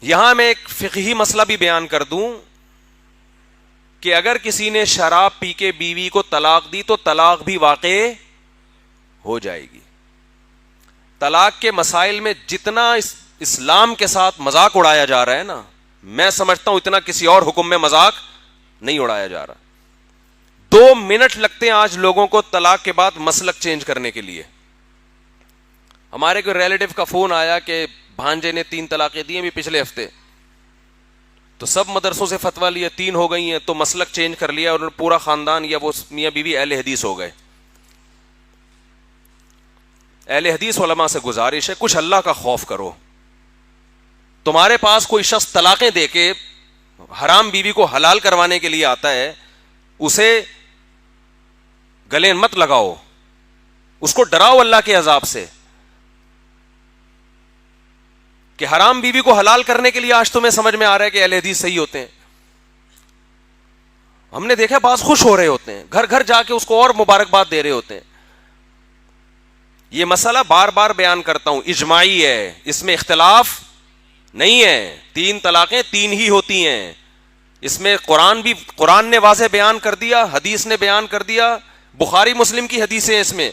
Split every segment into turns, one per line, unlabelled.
یہاں میں ایک فقہی مسئلہ بھی بیان کر دوں کہ اگر کسی نے شراب پی کے بیوی کو طلاق دی تو طلاق بھی واقع ہو جائے گی. طلاق کے مسائل میں جتنا اسلام کے ساتھ مذاق اڑایا جا رہا ہے نا, میں سمجھتا ہوں اتنا کسی اور حکم میں مذاق نہیں اڑایا جا رہا. 2 منٹ لگتے ہیں آج لوگوں کو طلاق کے بعد مسلک چینج کرنے کے لیے. ہمارے کوئی ریلیٹو کا فون آیا کہ بھانجے نے 3 طلاقیں دی ہیں بھی پچھلے ہفتے, تو سب مدرسوں سے فتویٰ لیا 3 ہو گئی ہیں, تو مسلک چینج کر لیا اور پورا خاندان یا وہ میاں بیوی اہل حدیث ہو گئے. اہل حدیث علماء سے گزارش ہے کچھ اللہ کا خوف کرو. تمہارے پاس کوئی شخص طلاقیں دے کے حرام بیوی کو حلال کروانے کے لیے آتا ہے, اسے گلے مت لگاؤ, اس کو ڈراؤ اللہ کے عذاب سے کہ حرام بیوی کو حلال کرنے کے لیے آج تمہیں سمجھ میں آ رہا ہے کہ اہل حدیث صحیح ہوتے ہیں. ہم نے دیکھا بعض خوش ہو رہے ہوتے ہیں, گھر گھر جا کے اس کو اور مبارکباد دے رہے ہوتے ہیں. یہ مسئلہ بار بار بیان کرتا ہوں, اجماعی ہے, اس میں اختلاف نہیں ہے. 3 طلاقیں 3 ہی ہوتی ہیں. اس میں قرآن نے واضح بیان کر دیا, حدیث نے بیان کر دیا, بخاری مسلم کی حدیثیں ہیں. اس میں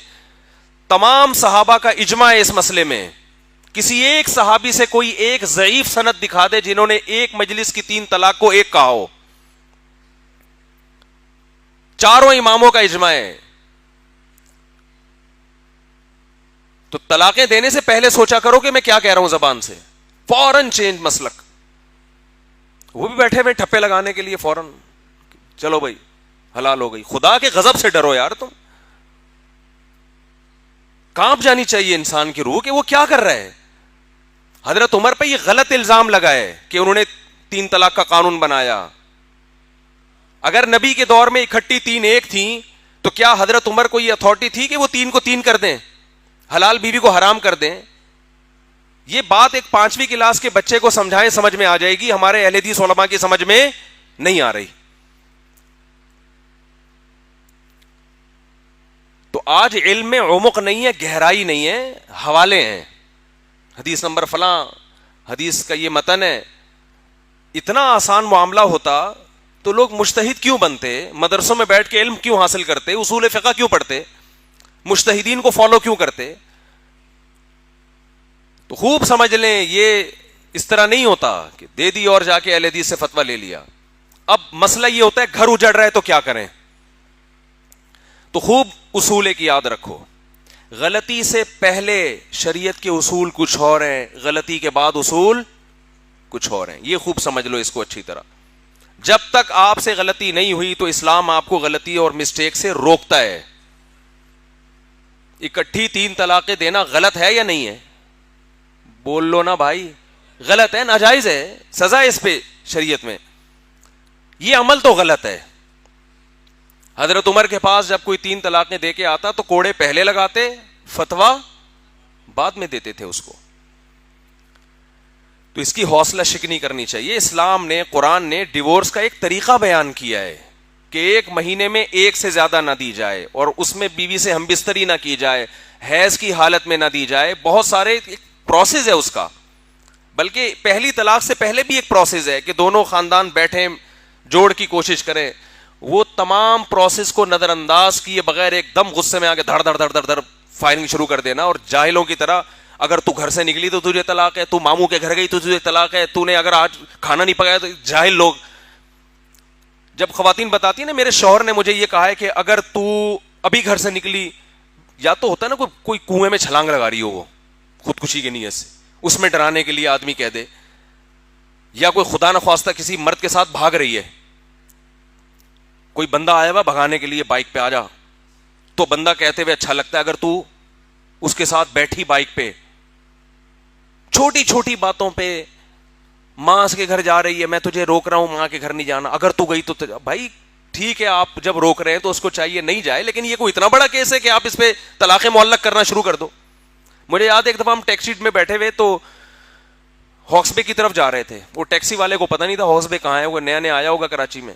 تمام صحابہ کا اجماع ہے اس مسئلے میں. کسی ایک صحابی سے کوئی ایک ضعیف سند دکھا دے جنہوں نے ایک مجلس کی 3 طلاق کو ایک کہا ہو. چاروں اماموں کا اجماع ہے. تو طلاقیں دینے سے پہلے سوچا کرو کہ میں کیا کہہ رہا ہوں زبان سے, فوراً چینج مسلک. وہ بھی بیٹھے ہوئے ٹھپے لگانے کے لیے فوراً چلو بھائی حلال ہو گئی. خدا کے غضب سے ڈرو یار, تم کانپ جانی چاہیے انسان کی روح کہ وہ کیا کر رہا ہے. حضرت عمر پہ یہ غلط الزام لگا ہے کہ انہوں نے 3 طلاق کا قانون بنایا. اگر نبی کے دور میں اکٹھی 3 ایک تھیں تو کیا حضرت عمر کو یہ اتھارٹی تھی کہ وہ 3 کو 3 کر دیں, حلال بیوی کو حرام کر دیں؟ یہ بات ایک 5ویں کلاس کے بچے کو سمجھائیں سمجھ میں آ جائے گی, ہمارے اہل حدیث علماء کی سمجھ میں نہیں آ رہی. تو آج علم میں عمق نہیں ہے, گہرائی نہیں ہے, حوالے ہیں. حدیث نمبر فلاں, حدیث کا یہ متن ہے. اتنا آسان معاملہ ہوتا تو لوگ مجتہد کیوں بنتے, مدرسوں میں بیٹھ کے علم کیوں حاصل کرتے, اصول فقہ کیوں پڑھتے, مجتہدین کو فالو کیوں کرتے. تو خوب سمجھ لیں یہ اس طرح نہیں ہوتا کہ دے دی اور جا کے اہل حدیث سے فتویٰ لے لیا. اب مسئلہ یہ ہوتا ہے گھر اجڑ رہا ہے تو کیا کریں. تو خوب اصول کی یاد رکھو, غلطی سے پہلے شریعت کے اصول کچھ اور ہیں, غلطی کے بعد اصول کچھ اور ہیں. یہ خوب سمجھ لو اس کو اچھی طرح. جب تک آپ سے غلطی نہیں ہوئی تو اسلام آپ کو غلطی اور مسٹیک سے روکتا ہے. اکٹھی 3 طلاقیں دینا غلط ہے یا نہیں ہے؟ بول لو نا بھائی, غلط ہے, ناجائز ہے, سزا ہے اس پہ شریعت میں. یہ عمل تو غلط ہے. حضرت عمر کے پاس جب کوئی 3 طلاقیں دے کے آتا تو کوڑے پہلے لگاتے, فتویٰ بعد میں دیتے تھے اس کو. تو اس کی حوصلہ شکنی کرنی چاہیے. اسلام نے, قرآن نے ڈیورس کا ایک طریقہ بیان کیا ہے کہ 1 مہینے میں 1 سے زیادہ نہ دی جائے, اور اس میں بیوی سے ہم بستری نہ کی جائے, حیض کی حالت میں نہ دی جائے. بہت سارے پروسیس ہے اس کا, بلکہ پہلی طلاق سے پہلے بھی ایک پروسیس ہے کہ دونوں خاندان بیٹھیں, جوڑ کی کوشش کریں. وہ تمام پروسیس کو نظر انداز کیے بغیر ایک دم غصے میں آ کے دھڑ دھڑ دھڑ دھڑ دھڑ فائرنگ شروع کر دینا, اور جاہلوں کی طرح اگر تو گھر سے نکلی تو تجھے طلاق ہے, تو ماموں کے گھر گئی تو تجھے طلاق ہے, تو نے اگر آج کھانا نہیں پکایا تو. جاہل لوگ جب خواتین بتاتی ہیں نا میرے شوہر نے مجھے یہ کہا ہے کہ اگر تو ابھی گھر سے نکلی, یا تو ہوتا ہے نا کوئی کنویں میں چھلانگ لگا رہی ہو وہ خودکشی کی نیت سے, اس میں ڈرانے کے لیے آدمی کہہ دے, یا کوئی خدا نخواستہ کسی مرد کے ساتھ بھاگ رہی ہے, کوئی بندہ آیا ہوا بھگانے کے لیے بائک پہ آ جا, تو بندہ کہتے ہوئے اچھا لگتا ہے اگر تو اس کے ساتھ بیٹھی بائک پہ, چھوٹی چھوٹی باتوں پہ, ماں کے گھر جا رہی ہے میں تجھے روک رہا ہوں, ماں کے گھر نہیں جانا, اگر تو گئی تو بھائی ٹھیک ہے آپ جب روک رہے ہیں تو اس کو چاہیے نہیں جائے, لیکن یہ کوئی اتنا بڑا کیس ہے کہ آپ اس پہ طلاق معلق کرنا شروع کر دو. مجھے یاد ہے ایک دفعہ ہم ٹیکسی میں بیٹھے ہوئے تو ہاکس بے کی طرف جا رہے تھے. وہ ٹیکسی والے کو پتہ نہیں تھا ہاکس بے کہاں ہے, وہ نیا نیا آیا ہوگا کراچی میں.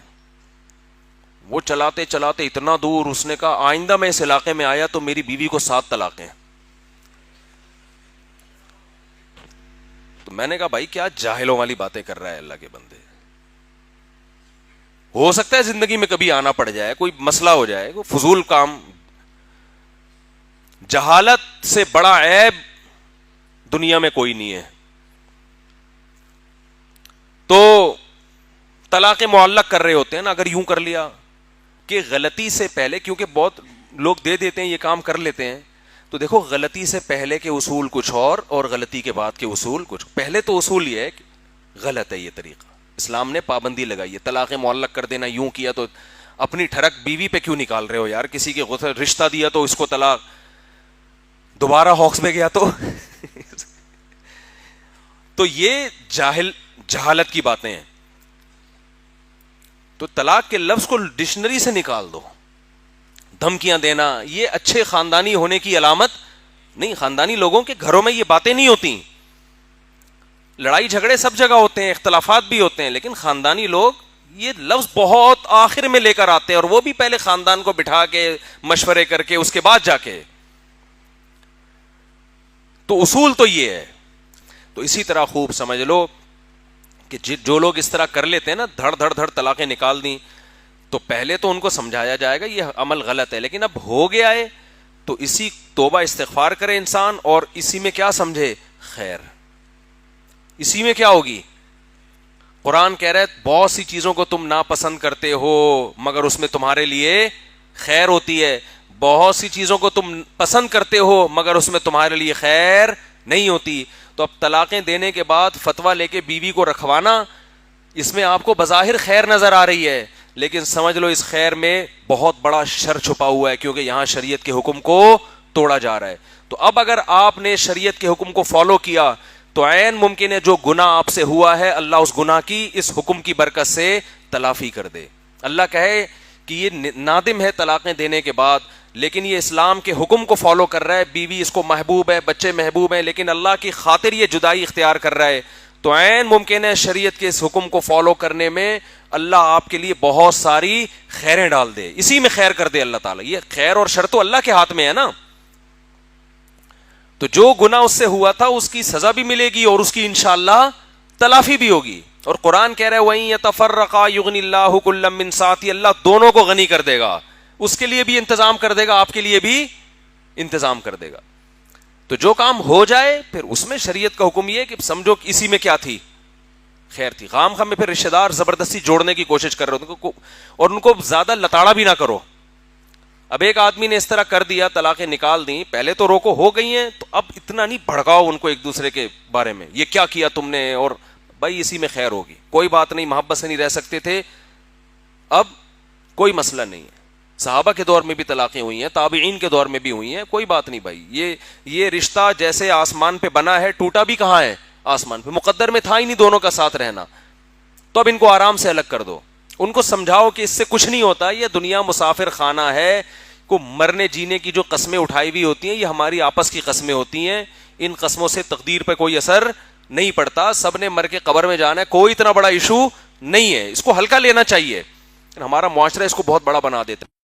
وہ چلاتے چلاتے اتنا دور, اس نے کہا آئندہ میں اس علاقے میں آیا تو میری بیوی کو 7 طلاقیں. میں نے کہا بھائی کیا جاہلوں والی باتیں کر رہا ہے اللہ کے بندے. ہو سکتا ہے زندگی میں کبھی آنا پڑ جائے, کوئی مسئلہ ہو جائے, کوئی فضول کام. جہالت سے بڑا عیب دنیا میں کوئی نہیں ہے. تو طلاق معلق کر رہے ہوتے ہیں نا, اگر یوں کر لیا کہ غلطی سے پہلے, کیونکہ بہت لوگ دے دیتے ہیں یہ کام کر لیتے ہیں, تو دیکھو غلطی سے پہلے کے اصول کچھ اور غلطی کے بعد کے اصول کچھ. پہلے تو اصول یہ ہے کہ غلط ہے یہ طریقہ, اسلام نے پابندی لگائی ہے. طلاق معلق کر دینا, یوں کیا تو اپنی ٹھڑک بیوی پہ کیوں نکال رہے ہو یار, کسی کے رشتہ دیا تو اس کو طلاق, دوبارہ ہاکس میں گیا تو یہ جہالت کی باتیں ہیں. تو طلاق کے لفظ کو ڈکشنری سے نکال دو. دھمکیاں دینا یہ اچھے خاندانی ہونے کی علامت نہیں. خاندانی لوگوں کے گھروں میں یہ باتیں نہیں ہوتی. لڑائی جھگڑے سب جگہ ہوتے ہیں, اختلافات بھی ہوتے ہیں, لیکن خاندانی لوگ یہ لفظ بہت آخر میں لے کر آتے ہیں, اور وہ بھی پہلے خاندان کو بٹھا کے مشورے کر کے اس کے بعد جا کے. تو اصول تو یہ ہے. تو اسی طرح خوب سمجھ لو کہ جو لوگ اس طرح کر لیتے ہیں نا, دھڑ دھڑ دھڑ طلاقیں نکال دیں, تو پہلے تو ان کو سمجھایا جائے گا یہ عمل غلط ہے, لیکن اب ہو گیا ہے تو اسی توبہ استغفار کرے انسان, اور اسی میں کیا سمجھے خیر, اسی میں کیا ہوگی. قرآن کہہ رہا ہے بہت سی چیزوں کو تم ناپسند کرتے ہو مگر اس میں تمہارے لیے خیر ہوتی ہے, بہت سی چیزوں کو تم پسند کرتے ہو مگر اس میں تمہارے لیے خیر نہیں ہوتی. تو اب طلاقیں دینے کے بعد فتویٰ لے کے بیوی کو رکھوانا, اس میں آپ کو بظاہر خیر نظر آ رہی ہے, لیکن سمجھ لو اس خیر میں بہت بڑا شر چھپا ہوا ہے, کیونکہ یہاں شریعت کے حکم کو توڑا جا رہا ہے. تو اب اگر آپ نے شریعت کے حکم کو فالو کیا تو عین ممکن ہے جو گناہ آپ سے ہوا ہے اللہ اس گناہ کی اس حکم کی برکت سے تلافی کر دے. اللہ کہے کہ یہ نادم ہے طلاقیں دینے کے بعد, لیکن یہ اسلام کے حکم کو فالو کر رہا ہے, بیوی اس کو محبوب ہے, بچے محبوب ہیں, لیکن اللہ کی خاطر یہ جدائی اختیار کر رہا ہے, تو عین ممکن ہے شریعت کے اس حکم کو فالو کرنے میں اللہ آپ کے لیے بہت ساری خیریں ڈال دے, اسی میں خیر کر دے اللہ تعالیٰ. یہ خیر اور شر تو اللہ کے ہاتھ میں ہے نا. تو جو گناہ اس سے ہوا تھا اس کی سزا بھی ملے گی اور اس کی انشاءاللہ تلافی بھی ہوگی. اور قرآن کہہ رہا ہے وَإِن يَتَفَرَّقَا يُغْنِ اللَّهُ كُلًّا مِّن سَعَتِهِ, اللہ دونوں کو غنی کر دے گا, اس کے لیے بھی انتظام کر دے گا, آپ کے لیے بھی انتظام کر دے گا. تو جو کام ہو جائے پھر اس میں شریعت کا حکم یہ کہ سمجھو کہ اسی میں کیا تھی خیر تھی. خام خام میں پھر رشتہ دار زبردستی جوڑنے کی کوشش کر رہے ہو اور ان کو زیادہ لتاڑا بھی نہ کرو. اب ایک آدمی نے اس طرح کر دیا, طلاقیں نکال دیں, پہلے تو روکو ہو گئی ہیں, تو اب اتنا نہیں بھڑکاؤ ان کو ایک دوسرے کے بارے میں, یہ کیا کیا تم نے, اور بھائی اسی میں خیر ہوگی, کوئی بات نہیں, محبت سے نہیں رہ سکتے تھے, اب کوئی مسئلہ نہیں ہے. صحابہ کے دور میں بھی طلاقیں ہوئی ہیں, تابعین کے دور میں بھی ہوئی ہیں, کوئی بات نہیں بھائی. یہ رشتہ جیسے آسمان پہ بنا ہے, ٹوٹا بھی کہاں ہے آسمان پہ, مقدر میں تھا ہی نہیں دونوں کا ساتھ رہنا. تو اب ان کو آرام سے الگ کر دو, ان کو سمجھاؤ کہ اس سے کچھ نہیں ہوتا, یہ دنیا مسافر خانہ ہے, کو مرنے جینے کی جو قسمیں اٹھائی ہوئی ہوتی ہیں یہ ہماری آپس کی قسمیں ہوتی ہیں, ان قسموں سے تقدیر پہ کوئی اثر نہیں پڑتا, سب نے مر کے قبر میں جانا ہے, کوئی اتنا بڑا ایشو نہیں ہے, اس کو ہلکا لینا چاہیے. ہمارا معاشرہ اس کو بہت بڑا بنا دیتا ہے.